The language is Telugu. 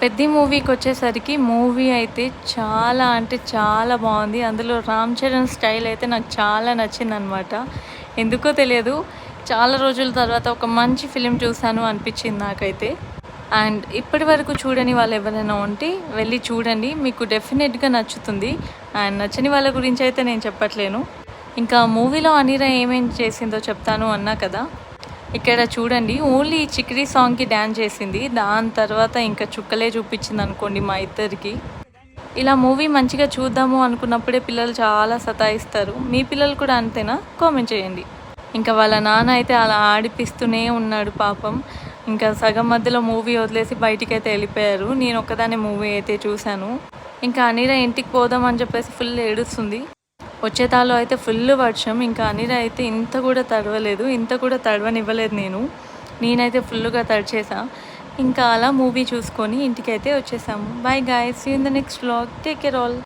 'పెద్ది' మూవీకొచ్చేసరికి మూవీ అయితే చాలా అంటే చాలా బావుంది. అందులో 'రామ్ చరణ్' స్టైల్ అయితే నాకు చాలా నచ్చిందనమాట. ఎందుకో తెలియదు. చాలా రోజుల తర్వాత ఒక మంచి ఫిల్మ్ చూసాను అనిపిచ్చింది నాకైతే. అండ్ ఇప్పటి వరకు చూడని వాళ్ళు ఎవరైనా ఉంటే వెళ్ళి చూడండి. మీకు డెఫినెట్‌గా నచ్చుతుంది. అండ్ నచ్చని వాళ్ళ గురించయితే నేను చెప్పట్లేను. ఇంకా మూవీలో అనిరా ఏమేం చేసిందో చెప్తాను అన్నా కదా! ఇక్కడ చూడండి ఓన్లీ ఈ 'చికిరి' సాంగ్‌కి డాన్స్ చేసింది. దాని తర్వాత ఇంకా చుక్కలే చూపించిందనుకోండి మా ఇద్దరికి. ఇలా మూవీ మంచిగా చూద్దాము అనుకున్నప్పుడే పిల్లలు చాలా సతాయిస్తారు. మీ పిల్లలు కూడా అంతేనా? కామెంట్ చేయండి. ఇంకా వాళ్ళ నాన్న అయితే అలా ఆడిపిస్తూనే ఉన్నాడు పాపం. ఇంకా సగం మధ్యలో మూవీ వదిలేసి బయటికైతే వెళ్ళిపోయారు. నేను ఒక్కదాన్నే మూవీ అయితే చూశాను. ఇంకా అనిరా ఇంటికి పోదాం అని చెప్పేసి ఫుల్ ఏడుస్తుంది. వచ్చేతాలో అయితే ఫుల్ వర్షం. ఇంకా అనిరా అయితే ఇంత కూడా తడవలేదు. ఇంత కూడా తడవనివ్వలేదు నేను. నేనైతే ఫుల్లుగా తడిచేసా. ఇంకా అలా మూవీ చూసుకొని ఇంటికైతే వచ్చేసాము. Bye guys, see you in the next vlog. Take care all.